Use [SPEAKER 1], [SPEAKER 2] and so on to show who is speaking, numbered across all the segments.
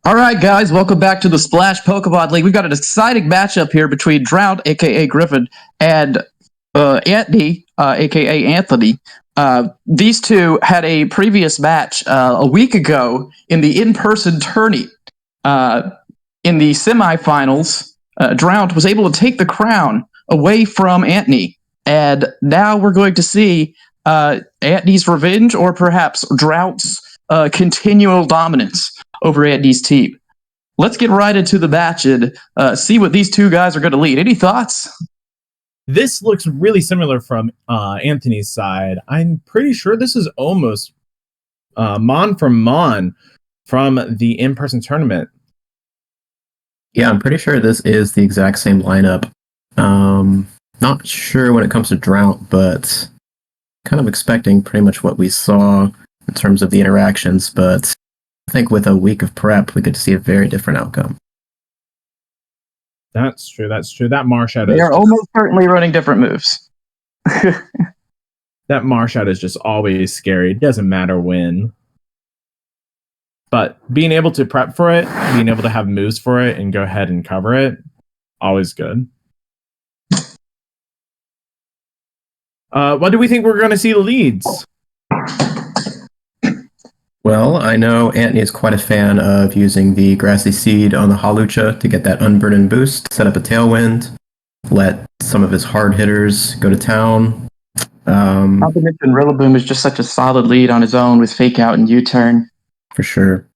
[SPEAKER 1] All right, guys, welcome back to the Splash Pokemon League. We've got an exciting matchup here between Drownt, aka Griffin, and Antknee, aka Anthony. These two had a previous match a week ago in the in-person tourney. In the semifinals, Drownt was able to take the crown away from Antknee, and now we're going to see Antknee's revenge, or perhaps Drownt's continual dominance over Andy's team. Let's get right into the match and see what these two guys are going to lead. Any thoughts?
[SPEAKER 2] This looks really similar from Anthony's side. I'm pretty sure this is almost Mon from the in-person tournament.
[SPEAKER 3] Yeah, I'm pretty sure this is the exact same lineup. Not sure when it comes to Drownt, but kind of expecting pretty much what we saw in terms of the interactions, but I think with a week of prep, we could see a very different outcome.
[SPEAKER 2] That's true. That Marshadow.
[SPEAKER 1] They are almost certainly running different moves.
[SPEAKER 2] That Marshadow is just always scary. It doesn't matter when. But being able to prep for it, being able to have moves for it, and go ahead and cover it, always good. What do we think we're going to see the leads?
[SPEAKER 3] Well, I know Anthony is quite a fan of using the Grassy Seed on the Hawlucha to get that Unburden boost, set up a Tailwind, let some of his hard hitters go to town.
[SPEAKER 1] Not to mention Rillaboom is just such a solid lead on his own with Fake Out and U-Turn.
[SPEAKER 3] For sure.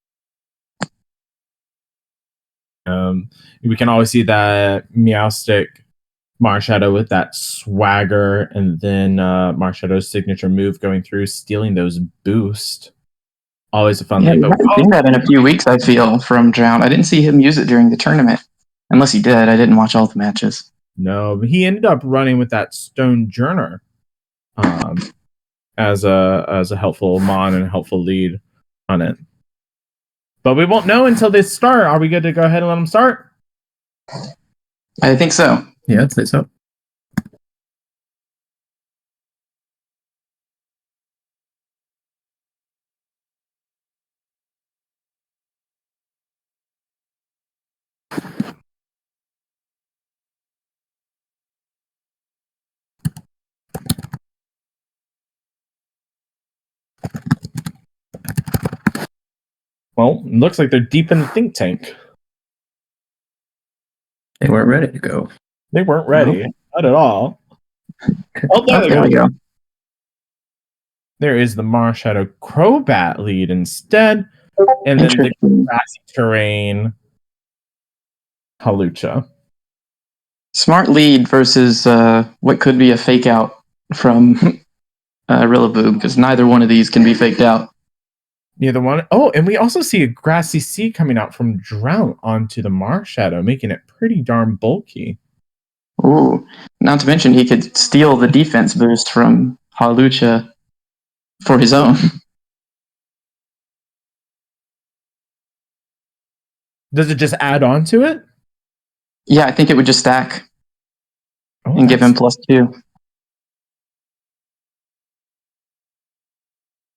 [SPEAKER 2] We can always see that Meowstic Marshadow with that swagger, and then Marshadow's signature move going through, stealing those boosts. Always a fun lead.
[SPEAKER 1] I haven't seen that in a few weeks, I feel, from Drown. I didn't see him use it during the tournament. Unless he did. I didn't watch all the matches.
[SPEAKER 2] No, but he ended up running with that Stone Journer as a helpful Mon and a helpful lead on it. But we won't know until they start. Are we good to go ahead and let them start?
[SPEAKER 1] I think so.
[SPEAKER 3] Yeah, I'd say so.
[SPEAKER 2] Well, it looks like they're deep in the think tank.
[SPEAKER 3] They weren't ready to go.
[SPEAKER 2] They weren't ready. No. Not at all. Oh, there we go. There is the Marshadow Crobat lead instead. And then the grassy terrain Hawlucha.
[SPEAKER 1] Smart lead versus what could be a fake out from Rillaboom, because neither one of these can be faked out.
[SPEAKER 2] Neither one. Oh, and we also see a Grassy Seed coming out from Drownt onto the Marshadow, making it pretty darn bulky.
[SPEAKER 1] Ooh. Not to mention he could steal the defense boost from Hawlucha for his own.
[SPEAKER 2] Does it just add on to it?
[SPEAKER 1] Yeah, I think it would just stack and give him +2.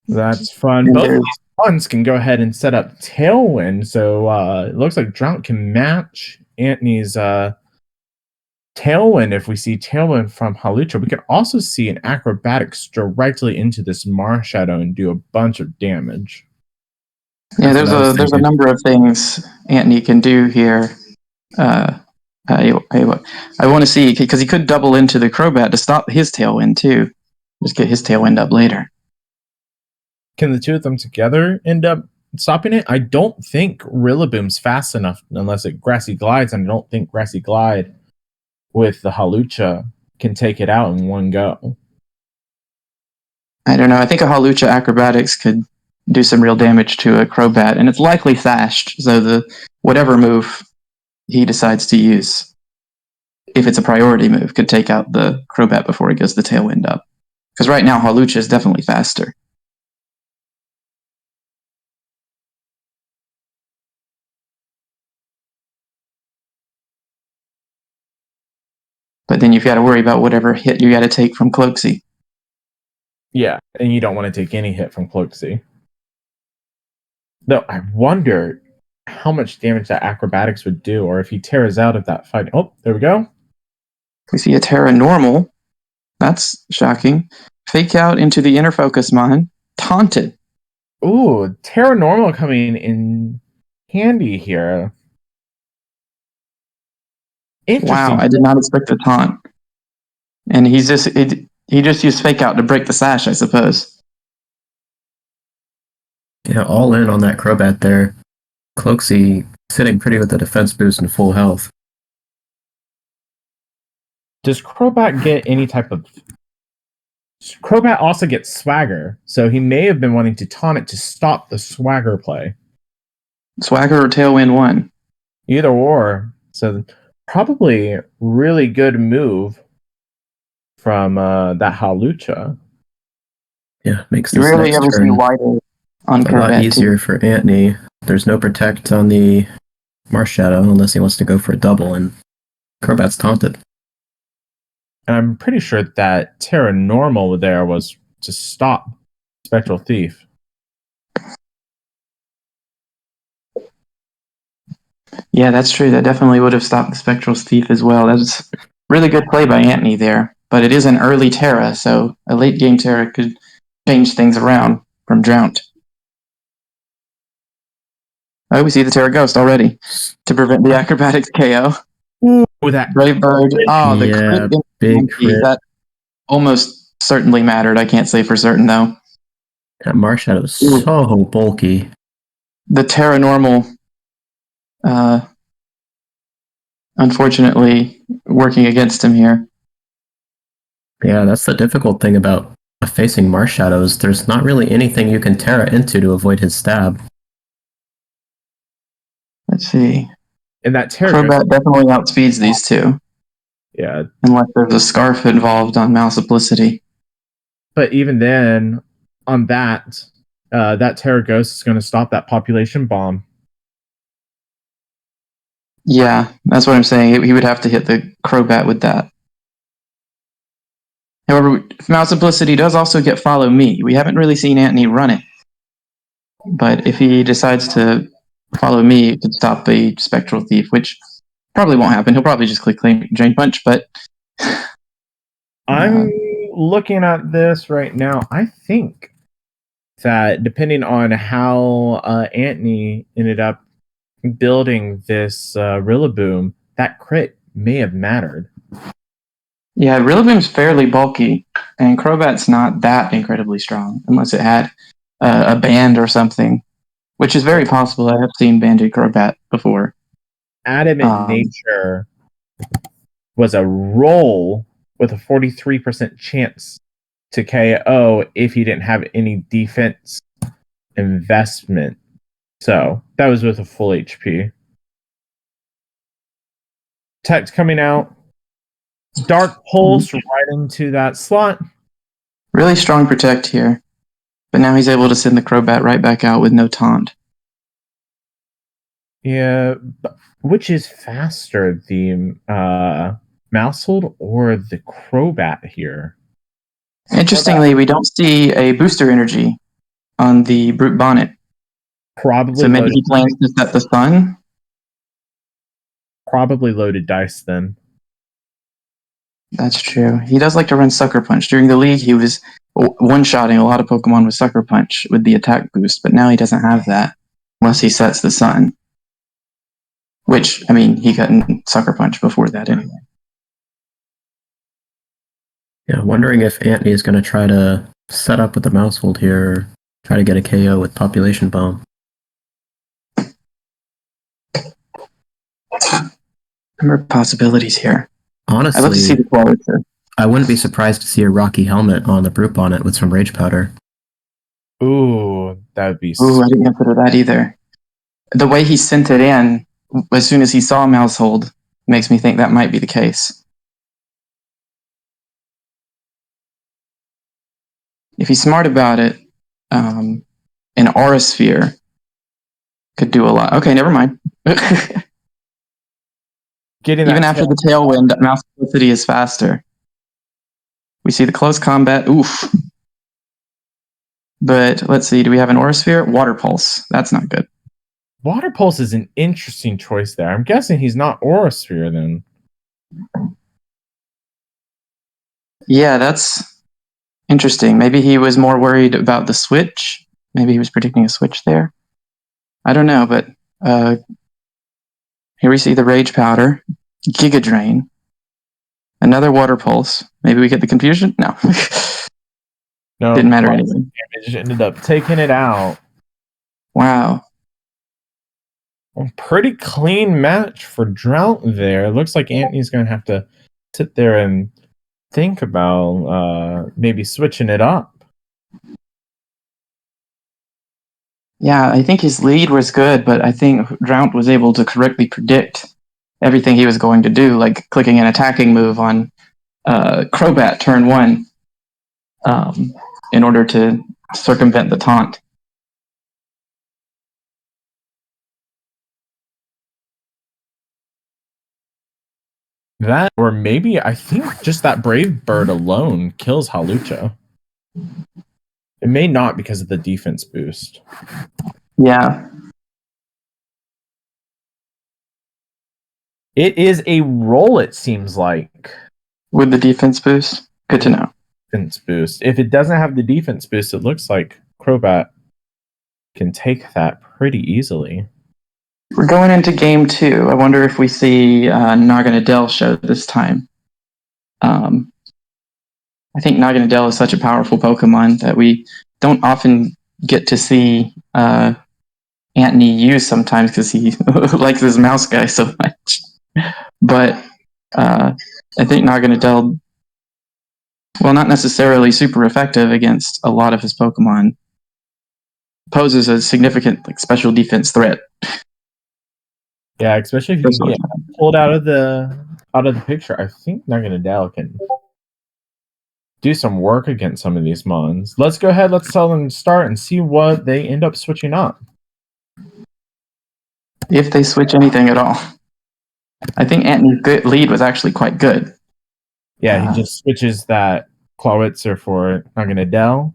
[SPEAKER 2] That's fun. Both of these ones can go ahead and set up Tailwind, so it looks like Drownt can match Anthony's Tailwind. If we see Tailwind from Hawlucha, we can also see an Acrobatics directly into this Marshadow and do a bunch of damage.
[SPEAKER 1] Yeah, there's a number of things Anthony can do here. I want to see, because he could double into the Crobat to stop his Tailwind too. Just get his Tailwind up later.
[SPEAKER 2] Can the two of them together end up stopping it? I don't think Rillaboom's fast enough unless it Grassy Glides, and I don't think Grassy Glide with the Hawlucha can take it out in one go.
[SPEAKER 1] I don't know. I think a Hawlucha Acrobatics could do some real damage to a Crobat, and it's likely Thrashed, so whatever move he decides to use, if it's a priority move, could take out the Crobat before he gets the Tailwind up. Because right now Hawlucha is definitely faster. But then you've got to worry about whatever hit you got to take from Cloaksy.
[SPEAKER 2] Yeah, and you don't want to take any hit from Cloaksy. Though I wonder how much damage that acrobatics would do, or if he tears out of that fight. Oh, there we go.
[SPEAKER 1] We see a Terra normal. That's shocking. Fake out into the inner focus mine. Taunted.
[SPEAKER 2] Ooh, Terra Normal coming in handy here. Interesting.
[SPEAKER 1] Wow, I did not expect a taunt. And he just used fake out to break the sash, I suppose.
[SPEAKER 3] Yeah, all in on that Crobat there. Cloaksy sitting pretty with the defense boost and full health.
[SPEAKER 2] Does Crobat get any type of... Crobat also gets Swagger, so he may have been wanting to taunt it to stop the Swagger play.
[SPEAKER 1] Swagger or Tailwind 1.
[SPEAKER 2] Either or. So probably really good move from that Hawlucha.
[SPEAKER 3] Yeah, makes
[SPEAKER 1] You
[SPEAKER 3] this
[SPEAKER 1] rarely
[SPEAKER 3] next
[SPEAKER 1] ever see
[SPEAKER 3] turn
[SPEAKER 1] wider on
[SPEAKER 3] a lot
[SPEAKER 1] Crobat.
[SPEAKER 3] easier for Antknee. There's no protect on the Marshadow unless he wants to go for a double, and Crobat's taunted.
[SPEAKER 2] And I'm pretty sure that Terra Normal there was to stop Spectral Thief.
[SPEAKER 1] Yeah, that's true. That definitely would have stopped the Spectral Thief as well. That's really good play by Antknee there. But it is an early Terra, so a late game Terra could change things around from Drownt. Oh, we see the Terra Ghost already to prevent the acrobatics KO.
[SPEAKER 2] Ooh, that
[SPEAKER 1] Brave Bird. Oh, the
[SPEAKER 3] Yeah,
[SPEAKER 1] crit.
[SPEAKER 3] big crit.
[SPEAKER 1] That almost certainly mattered. I can't say for certain, though.
[SPEAKER 3] That Marshadow is so bulky.
[SPEAKER 1] The Terra Normal, unfortunately, working against him here.
[SPEAKER 3] Yeah, that's the difficult thing about facing Marshadows. There's not really anything you can Terra into to avoid his stab.
[SPEAKER 1] Let's see.
[SPEAKER 2] and that Terra
[SPEAKER 1] Crobat definitely outspeeds these two.
[SPEAKER 2] Yeah,
[SPEAKER 1] Unless there's a scarf involved on Malsiplicity.
[SPEAKER 2] but even then, on that, that Terra Ghost is going to stop that population bomb.
[SPEAKER 1] Yeah, that's what I'm saying. He would have to hit the Crobat with that. However, Malsiplicity does also get Follow Me. We haven't really seen Antknee run it. But if he decides to Follow Me, it could stop the Spectral Thief, which probably won't happen. He'll probably just click Drain Punch, but...
[SPEAKER 2] I'm looking at this right now. I think that depending on how Antknee ended up building this Rillaboom, that crit may have mattered.
[SPEAKER 1] Yeah, Rillaboom's fairly bulky, and Crobat's not that incredibly strong, unless it had a band or something, which is very possible. I have seen banded Crobat before.
[SPEAKER 2] Adamant Nature was a roll with a 43% chance to KO if he didn't have any defense investment. So that was with a full HP. Text coming out. Dark Pulse right into that slot.
[SPEAKER 1] Really strong Protect here, but now he's able to send the Crobat right back out with no taunt.
[SPEAKER 2] Yeah, which is faster, the Mousehold or the Crobat here?
[SPEAKER 1] Interestingly, we don't see a booster energy on the Brute Bonnet.
[SPEAKER 2] Probably
[SPEAKER 1] So maybe
[SPEAKER 2] loaded,
[SPEAKER 1] he plans to set the sun?
[SPEAKER 2] probably loaded dice then.
[SPEAKER 1] That's true. He does like to run Sucker Punch. During the league, he was one-shotting a lot of Pokemon with Sucker Punch with the attack boost, but now he doesn't have that unless he sets the sun. Which, I mean, he got in Sucker Punch before that anyway.
[SPEAKER 3] Yeah, wondering if Antknee is going to try to set up with the Mousehold here, or try to get a KO with Population Bomb.
[SPEAKER 1] There are possibilities here.
[SPEAKER 3] Honestly,
[SPEAKER 1] I'd love to see the quality.
[SPEAKER 3] I wouldn't be surprised to see a Rocky Helmet on the Brute Bonnet with some Rage Powder.
[SPEAKER 2] Ooh, that would be...
[SPEAKER 1] Ooh, I didn't consider that either. The way he sent it in, as soon as he saw Mousehold, makes me think that might be the case. If he's smart about it, an Aura Sphere could do a lot. Okay, never mind. Even after the Tailwind, Malsiplicity is faster. We see the close combat. Oof. But let's see, do we have an Aura Sphere? Water Pulse. That's not good.
[SPEAKER 2] Water Pulse is an interesting choice there. I'm guessing he's not Aura Sphere then.
[SPEAKER 1] Yeah, that's interesting. Maybe he was more worried about the switch. Maybe he was predicting a switch there. I don't know, but here we see the Rage Powder, Giga Drain, another Water Pulse. Maybe we get the confusion? No.
[SPEAKER 2] No,
[SPEAKER 1] Didn't matter anyway.
[SPEAKER 2] Damage ended up taking it out.
[SPEAKER 1] Wow.
[SPEAKER 2] A pretty clean match for Drownt there. Looks like Anthony's going to have to sit there and think about maybe switching it up.
[SPEAKER 1] Yeah, I think his lead was good, but I think Drownt was able to correctly predict everything he was going to do, like clicking an attacking move on Crobat turn 1 in order to circumvent the taunt.
[SPEAKER 2] That, or maybe I think just that Brave Bird alone kills Hawlucha. It may not because of the defense boost.
[SPEAKER 1] Yeah.
[SPEAKER 2] It is a roll, it seems like.
[SPEAKER 1] With the defense boost? Good to know.
[SPEAKER 2] Defense boost. If it doesn't have the defense boost, it looks like Crobat can take that pretty easily.
[SPEAKER 1] We're going into game 2. I wonder if we see Naganadel show this time. I think Naganadel is such a powerful Pokemon that we don't often get to see Antknee use sometimes because he likes this mouse guy so much. But I think Naganadel, well, not necessarily super effective against a lot of his Pokemon, poses a significant special defense threat.
[SPEAKER 2] Yeah, especially if you can get pulled out of the picture. I think Naganadel can do some work against some of these mons. Let's go ahead, let's tell them to start and see what they end up switching up.
[SPEAKER 1] If they switch anything at all. I think Antknee's lead was actually quite good.
[SPEAKER 2] Yeah, he just switches that Clawitzer for Naganadel.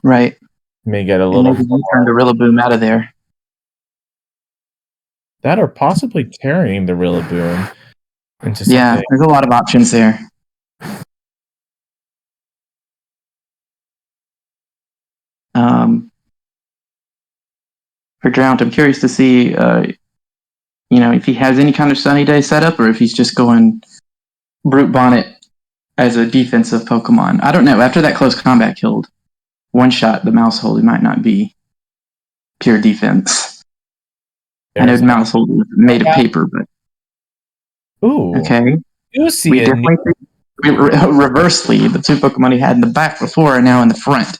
[SPEAKER 1] Right.
[SPEAKER 2] May get a
[SPEAKER 1] And
[SPEAKER 2] little
[SPEAKER 1] maybe you turn the Rillaboom out of there.
[SPEAKER 2] That or possibly carrying the Rillaboom into something.
[SPEAKER 1] Yeah, there's a lot of options there. For Drownt, I'm curious to see, if he has any kind of Sunny Day setup or if he's just going Brute Bonnet as a defensive Pokemon. I don't know. After that close combat killed one shot the Mousehold, it might not be pure defense. I know Mousehold is made of paper, but okay.
[SPEAKER 2] You see
[SPEAKER 1] we definitely reverse lead. The 2 Pokemon he had in the back before are now in the front.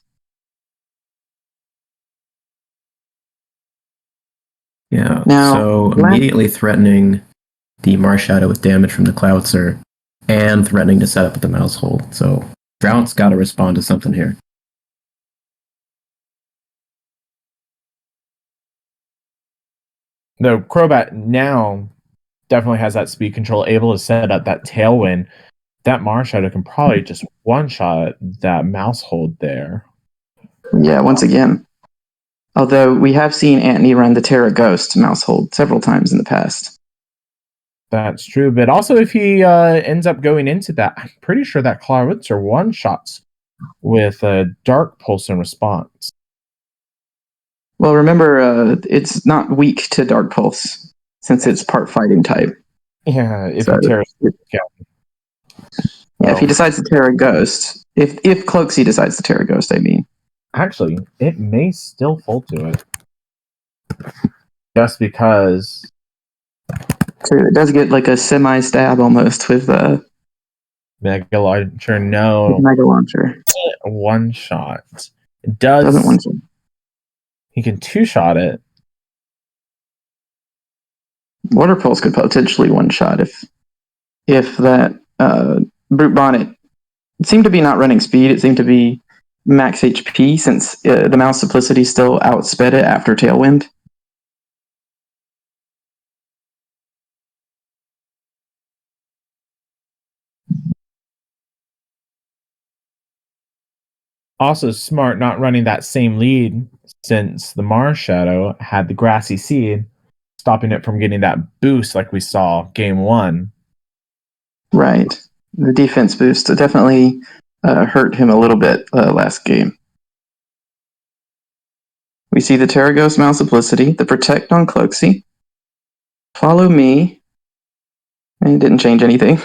[SPEAKER 3] Yeah,
[SPEAKER 1] now,
[SPEAKER 3] so immediately threatening the Marshadow with damage from the Cloudser and threatening to set up the Mousehold. So Drownt's got to respond to something here.
[SPEAKER 2] No, Crobat now definitely has that speed control, able to set up that Tailwind. That Marshadow can probably just one-shot that Mousehold there.
[SPEAKER 1] Yeah, once again. Although we have seen Antknee run the Terra Ghost Mousehold several times in the past.
[SPEAKER 2] That's true, but also if he ends up going into that, I'm pretty sure that Clawitzer one-shots with a Dark Pulse in response.
[SPEAKER 1] Well, remember, it's not weak to Dark Pulse, since it's part fighting type.
[SPEAKER 2] Yeah, if he tears...
[SPEAKER 1] Yeah, if he decides to Terra Ghost, if Cloaksy decides to Terra Ghost, I mean.
[SPEAKER 2] Actually, it may still fall to it. Just because...
[SPEAKER 1] So it does get like a semi-stab almost with
[SPEAKER 2] Mega Launcher, no.
[SPEAKER 1] Mega Launcher.
[SPEAKER 2] One shot. It doesn't
[SPEAKER 1] one shot.
[SPEAKER 2] He can 2-shot it.
[SPEAKER 1] Water Pulse could potentially one-shot if that Brute Bonnet. It seemed to be not running speed. It seemed to be max HP since the Mouse Simplicity still outsped it after Tailwind.
[SPEAKER 2] Also smart not running that same lead since the Mars Shadow had the Grassy Seed, stopping it from getting that boost like we saw game 1.
[SPEAKER 1] Right. The defense boost definitely hurt him a little bit last game. We see the Terragos Malsuplicity, the Protect on Cloaksy, Follow Me, and it didn't change anything.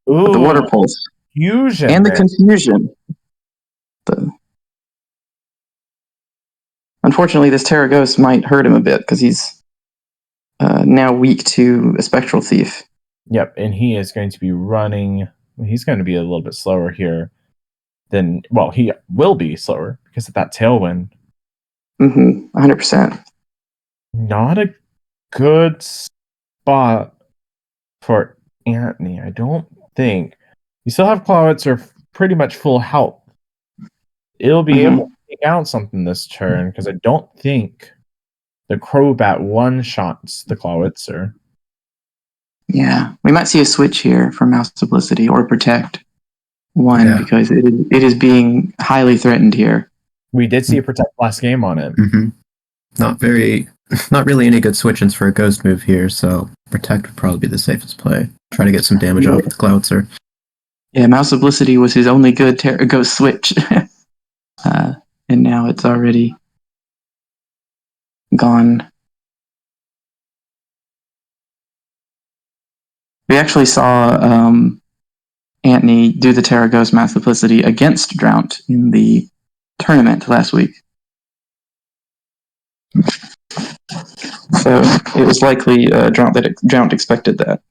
[SPEAKER 2] Ooh,
[SPEAKER 1] But the Water Pulse.
[SPEAKER 2] fusion
[SPEAKER 1] And the
[SPEAKER 2] there.
[SPEAKER 1] Confusion. Unfortunately, this Terragos might hurt him a bit because he's now weak to a Spectral Thief.
[SPEAKER 2] Yep, and he is going to be running. He's going to be a little bit slower here than. Well, he will be slower because of that tailwind.
[SPEAKER 1] 100%.
[SPEAKER 2] Not a good spot for Antknee, I don't think. You still have Clawitzer pretty much full health. It'll be able to take out something this turn because I don't think the Crobat one-shots the Clawitzer.
[SPEAKER 1] Yeah, we might see a switch here for Mouse Simplicity or Protect because it is being highly threatened here.
[SPEAKER 2] We did see a Protect last game on it.
[SPEAKER 3] Mm-hmm. Not really any good switch-ins for a Ghost move here, so Protect would probably be the safest play. Try to get some damage off with Cloudser.
[SPEAKER 1] Yeah, Mouse Simplicity was his only good Ghost switch. And now it's already gone. We actually saw Antknee do the Terragos Multiplicity against Drownt in the tournament last week. So it was likely Drownt expected that.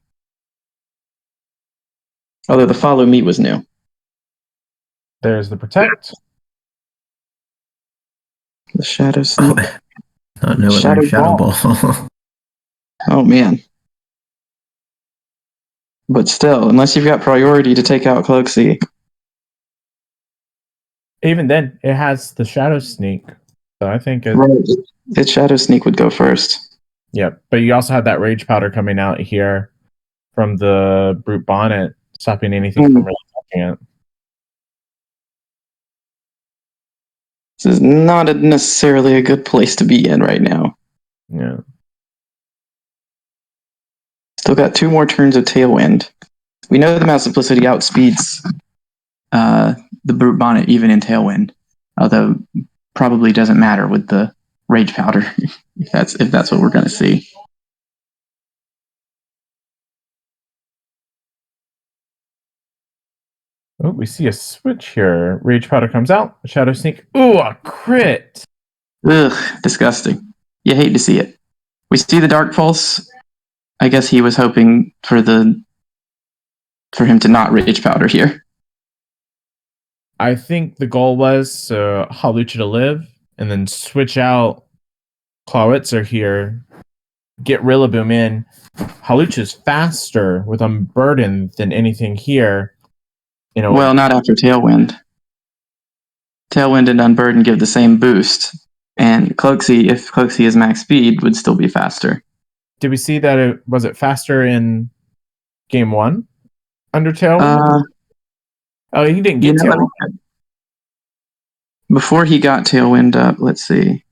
[SPEAKER 1] Although the Follow Me was new.
[SPEAKER 2] There's the Protect.
[SPEAKER 1] The Shadow Sneak.
[SPEAKER 3] Not know it Shadow Ball.
[SPEAKER 1] Oh, man. But still, unless you've got priority to take out Cloaksy.
[SPEAKER 2] Even then, it has the Shadow Sneak. So I think
[SPEAKER 1] its Shadow Sneak would go first.
[SPEAKER 2] Yep, but you also have that Rage Powder coming out here from the Brute Bonnet, stopping anything from really touching it.
[SPEAKER 1] This is not necessarily a good place to be in right now.
[SPEAKER 2] Yeah.
[SPEAKER 1] Still got 2 more turns of Tailwind. We know the Mouse Simplicity outspeeds the Brute Bonnet even in Tailwind, although probably doesn't matter with the Rage Powder if that's what we're going to see.
[SPEAKER 2] Oh, we see a switch here. Rage Powder comes out. Shadow Sneak. Ooh, a crit!
[SPEAKER 1] Ugh, disgusting. You hate to see it. We see the Dark Pulse. I guess he was hoping for him to not Rage Powder here.
[SPEAKER 2] I think the goal was Hawlucha to live, and then switch out Clawitzer here. Get Rillaboom in. Hawlucha's faster with Unburden than anything here.
[SPEAKER 1] Well, not after Tailwind. Tailwind and Unburden give the same boost, and Cloaksy, if Cloaksy is max speed, would still be faster.
[SPEAKER 2] Did we see that was it faster in game 1 under Tailwind? He didn't get Tailwind.
[SPEAKER 1] Before he got Tailwind up, let's see.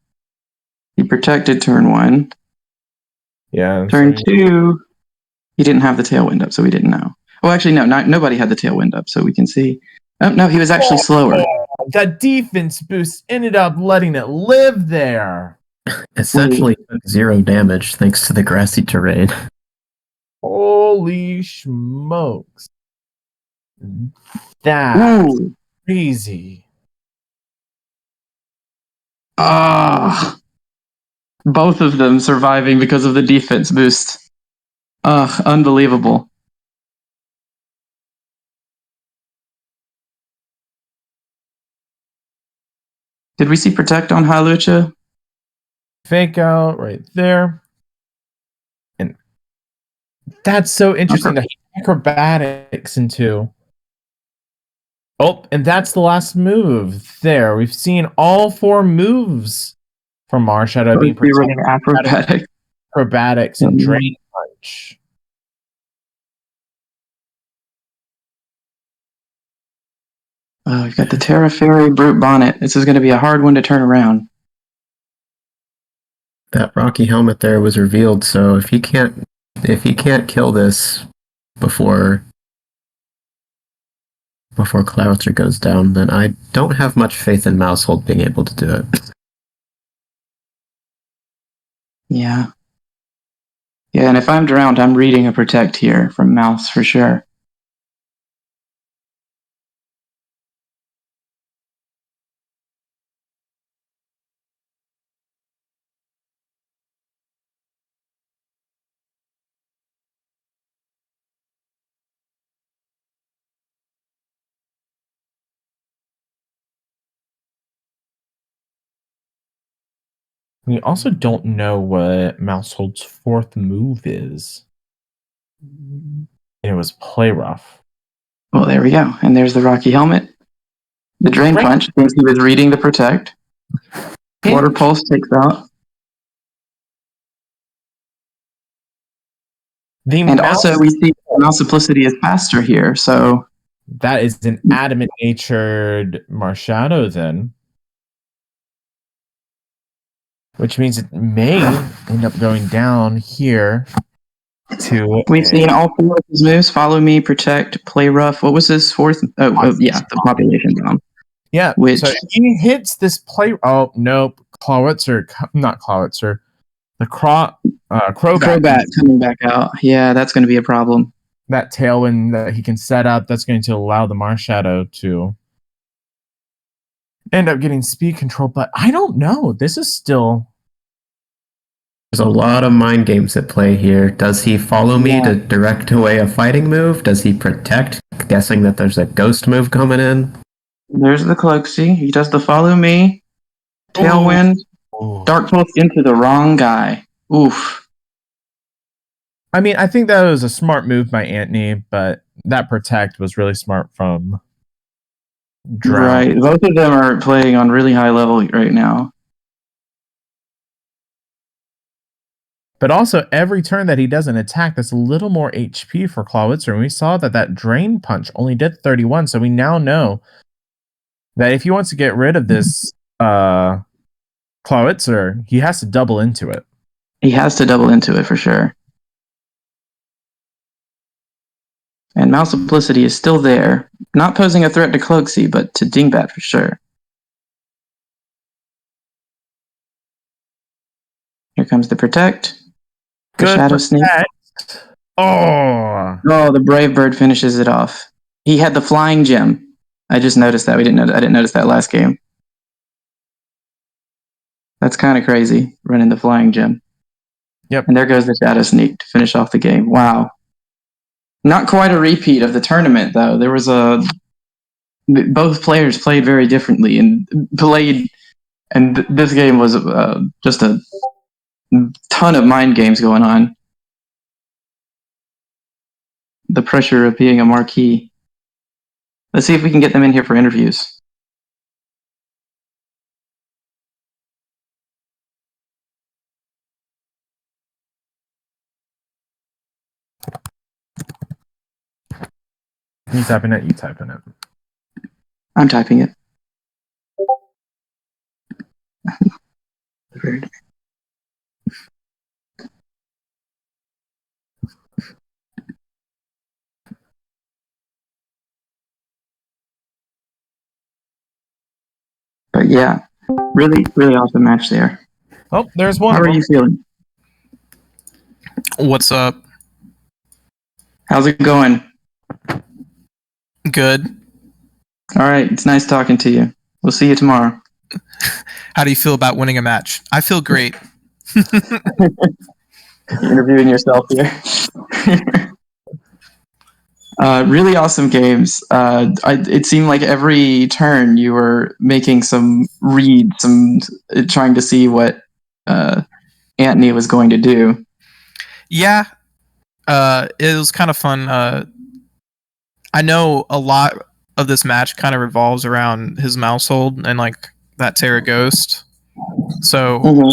[SPEAKER 1] He protected turn 1.
[SPEAKER 2] Yeah.
[SPEAKER 1] Turn 2, he didn't have the Tailwind up, so we didn't know. Oh, actually, no, nobody had the Tailwind up, so we can see. Oh, no, he was actually slower.
[SPEAKER 2] That defense boost ended up letting it live there.
[SPEAKER 3] Essentially took 0 damage thanks to the grassy terrain.
[SPEAKER 2] Holy smokes. That's crazy.
[SPEAKER 1] Both of them surviving because of the defense boost. Unbelievable. Did we see Protect on Hawlucha?
[SPEAKER 2] Fake out right there. And that's so interesting that he acrobatics into. Oh, and that's the last move there. We've seen all 4 moves from Mars Shadow being protected. Acrobatics and Drain Punch.
[SPEAKER 1] We've got the Terra Fairy Brute Bonnet. This is going to be a hard one to turn around.
[SPEAKER 3] That Rocky helmet there was revealed, so if he can't kill this before Cloudster goes down, then I don't have much faith in Mousehold being able to do it.
[SPEAKER 1] Yeah. Yeah, and if I'm Drowned, I'm reading a Protect here from Mouse for sure.
[SPEAKER 2] We also don't know what Mousehold's fourth move is. And it was Play Rough.
[SPEAKER 1] Well, there we go. And there's the Rocky Helmet. The Drain Punch thinks he was reading the Protect. Water Pulse takes out. And also, we see Mouse Simplicity is faster here, so...
[SPEAKER 2] That is an adamant-natured Marshadow, then. Which means it may end up going down here to...
[SPEAKER 1] We've seen all four of his moves. Follow Me, Protect, Play Rough. What was his fourth? Yeah, the Population Bomb.
[SPEAKER 2] Yeah,
[SPEAKER 1] which...
[SPEAKER 2] so he hits this play... Oh, nope. Clawitzer, not Clawitzer. The Crobat
[SPEAKER 1] coming back out. Yeah, that's going to be a problem.
[SPEAKER 2] That Tailwind that he can set up, that's going to allow the Marshadow to end up getting speed control. But I don't know. This is still...
[SPEAKER 3] There's a lot of mind games at play here. Does he follow me to direct away a fighting move? Does he protect, guessing that there's a ghost move coming in?
[SPEAKER 1] There's the Cloaksy. He does the Follow Me. Tailwind. Dark Pulse into the wrong guy. Oof.
[SPEAKER 2] I mean, I think that was a smart move by Antknee, but that Protect was really smart from Drownt.
[SPEAKER 1] Right. Both of them are playing on really high level right now.
[SPEAKER 2] But also, every turn that he does an attack, that's a little more HP for Clawitzer. And we saw that Drain Punch only did 31, so we now know that if he wants to get rid of this Clawitzer, he has to double into it.
[SPEAKER 1] He has to double into it for sure. And Mouse Simplicity is still there. Not posing a threat to Cloaksy, but to Dingbat for sure. Here comes the Protect. The Shadow Sneak.
[SPEAKER 2] Oh,
[SPEAKER 1] the Brave Bird finishes it off. He had the Flying Gem. I just noticed that. I didn't notice that last game. That's kind of crazy, running the Flying Gem.
[SPEAKER 2] Yep.
[SPEAKER 1] And there goes the Shadow Sneak to finish off the game. Wow. Not quite a repeat of the tournament, though. There was both players played very differently and this game was just a ton of mind games going on. The pressure of being a marquee. Let's see if we can get them in here for interviews.
[SPEAKER 2] You typing it? You typing it?
[SPEAKER 1] I'm typing it. Weird. But yeah, really, really awesome match there.
[SPEAKER 2] Oh, there's one.
[SPEAKER 1] How are you feeling?
[SPEAKER 4] What's up?
[SPEAKER 1] How's it going?
[SPEAKER 4] Good.
[SPEAKER 1] All right, it's nice talking to you. We'll see you tomorrow.
[SPEAKER 4] How do you feel about winning a match? I feel great.
[SPEAKER 1] Interviewing yourself here. Really awesome games. It seemed like every turn you were making some reads, trying to see what Antknee was going to do.
[SPEAKER 4] Yeah, it was kind of fun. I know a lot of this match kind of revolves around his Mousehold and like that Terra Ghost. So,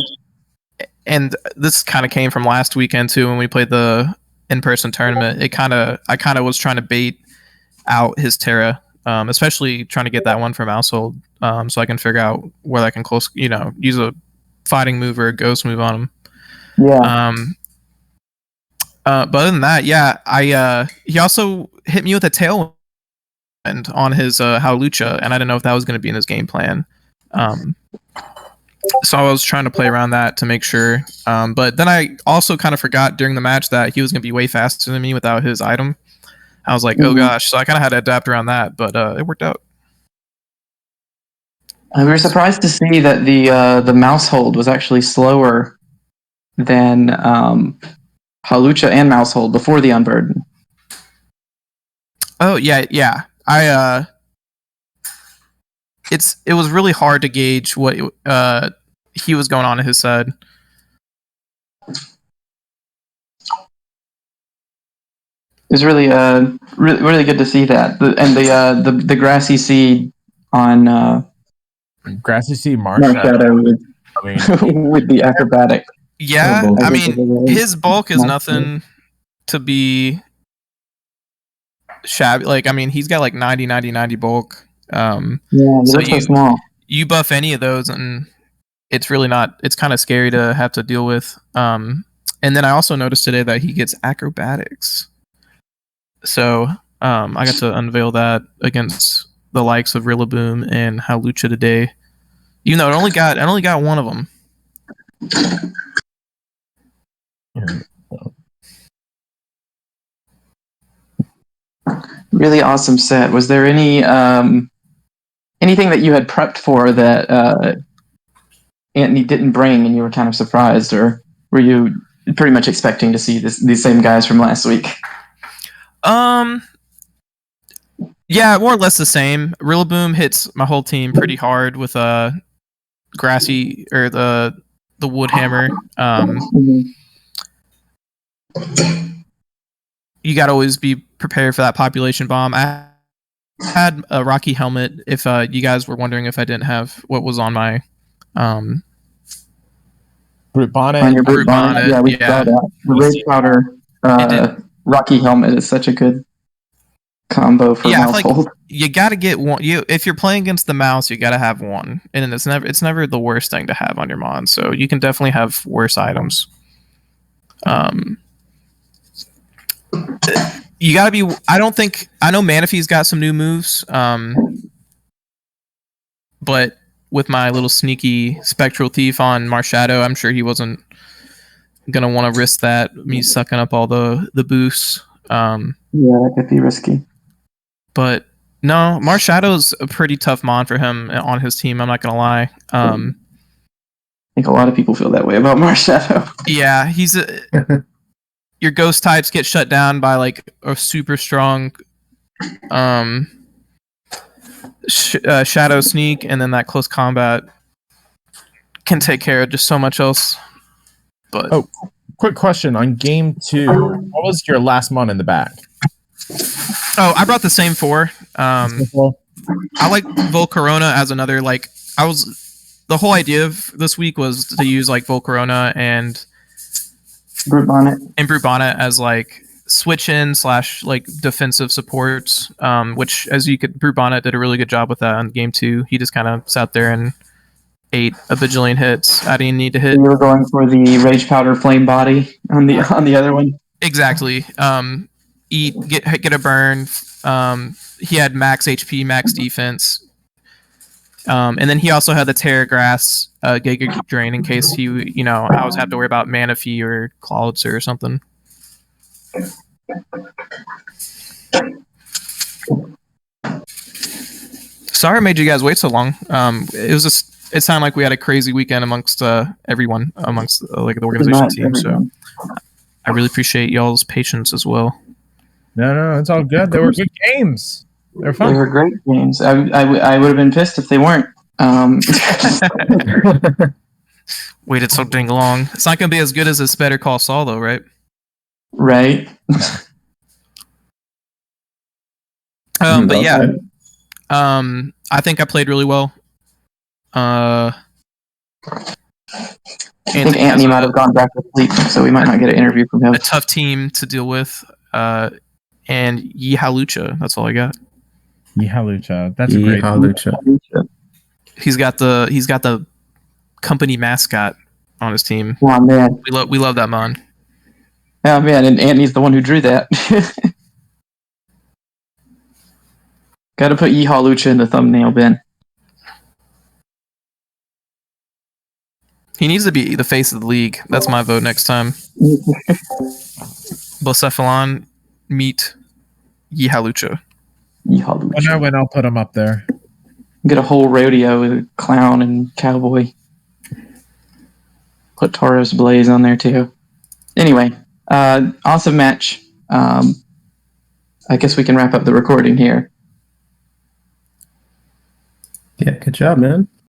[SPEAKER 4] and this kind of came from last weekend too when we played the in-person tournament. I kind of was trying to bait out his Terra especially trying to get that one from Household, so I can figure out where I can use a fighting move or a ghost move on him.
[SPEAKER 1] Yeah.
[SPEAKER 4] But other than that, yeah, he also hit me with a tailwind on his Howlucha, and I didn't know if that was going to be in his game plan. So I was trying to play around that to make sure. But then I also kind of forgot during the match that he was going to be way faster than me without his item. I was like, oh gosh. So I kind of had to adapt around that, but it worked out.
[SPEAKER 1] We were surprised to see that the mouse hold was actually slower than Howlucha and mouse hold before the unburden.
[SPEAKER 4] Oh yeah. It was really hard to gauge what he was going on his side.
[SPEAKER 1] It was really really good to see that, and the grassy seed on
[SPEAKER 2] Grassy Sea Marshadow.
[SPEAKER 1] with the acrobatic.
[SPEAKER 4] Yeah, I mean, his bulk is nothing to be shabby. Like, I mean, he's got like 90 bulk.
[SPEAKER 1] Yeah, they're so small.
[SPEAKER 4] You buff any of those, and it's really not. It's kind of scary to have to deal with. And then I also noticed today that he gets acrobatics. So I got to unveil that against the likes of Rillaboom and Howlucha today. Even though I only got one of them.
[SPEAKER 1] Really awesome set. Was there any anything that you had prepped for that Antknee didn't bring, and you were kind of surprised, or were you pretty much expecting to see these same guys from last week?
[SPEAKER 4] Yeah, more or less the same. Rillaboom hits my whole team pretty hard with grassy or the wood hammer. You got to always be prepared for that population bomb. I had a Rocky helmet. If you guys were wondering if I didn't have what was on my
[SPEAKER 2] Brute Bonnet.
[SPEAKER 1] On your Brute Bonnet. Yeah, we saw that. The Rage Powder Rocky helmet is such a good combo for household.
[SPEAKER 4] Like you got to get one. If you're playing against the mouse, you got to have one, and it's never the worst thing to have on your mon. So you can definitely have worse items. You got to be. I know Manaphy's got some new moves. But with my little sneaky Spectral Thief on Marshadow, I'm sure he wasn't gonna want to risk that. Me sucking up all the boosts.
[SPEAKER 1] Yeah, that could be risky.
[SPEAKER 4] But no, Marshadow's a pretty tough mon for him on his team. I'm not gonna lie.
[SPEAKER 1] I think a lot of people feel that way about Marshadow.
[SPEAKER 4] Yeah, he's your ghost types get shut down by like a super strong Shadow Sneak, and then that close combat can take care of just so much else. But
[SPEAKER 2] Quick question on game 2. What was your last mon in the back?
[SPEAKER 4] Oh, I brought the same 4. I like Volcarona as another, like, the whole idea of this week was to use like Volcarona and
[SPEAKER 1] Brute Bonnet
[SPEAKER 4] as like switch in / like defensive supports, which Brute Bonnet did a really good job with that on game 2. He just kind of sat there and ate a bajillion hits. I didn't need to hit.
[SPEAKER 1] You were going for the Rage Powder Flame Body on the other one.
[SPEAKER 4] Exactly. Get a burn. He had max HP, max defense. And then he also had the Terra Grass Giga Drain in case he, I always have to worry about Manaphy or Cloudster or something. Sorry I made you guys wait so long. It sounded like we had a crazy weekend amongst everyone, amongst like the organization team. So I really appreciate y'all's patience as well.
[SPEAKER 2] No, it's all good. They were good games. They were fun.
[SPEAKER 1] They were great games. I would have been pissed if they weren't.
[SPEAKER 4] Waited so dang long. It's not going to be as good as this Better Call Saul, though, right?
[SPEAKER 1] Right.
[SPEAKER 4] But yeah, I think I played really well.
[SPEAKER 1] I think Antknee might have gone back to sleep, so we might not get an interview from him.
[SPEAKER 4] A tough team to deal with, and Howlucha. That's all I got.
[SPEAKER 2] Yeehalucha. That's a great.
[SPEAKER 3] Yeehalucha.
[SPEAKER 4] He's got the company mascot on his team.
[SPEAKER 1] Oh man,
[SPEAKER 4] We love that mon.
[SPEAKER 1] oh man, and Anthony's the one who drew that. Got to put Yeehaw in the thumbnail, Ben.
[SPEAKER 4] He needs to be the face of the league. That's my vote next time. Blacephalon, meet Yeehalucha.
[SPEAKER 1] Yeehaw
[SPEAKER 2] When I win, I'll put him up there.
[SPEAKER 1] Get a whole rodeo with a clown and cowboy. Put Taurus Blaze on there too. Anyway, awesome match. I guess we can wrap up the recording here.
[SPEAKER 3] Yeah, good job, man.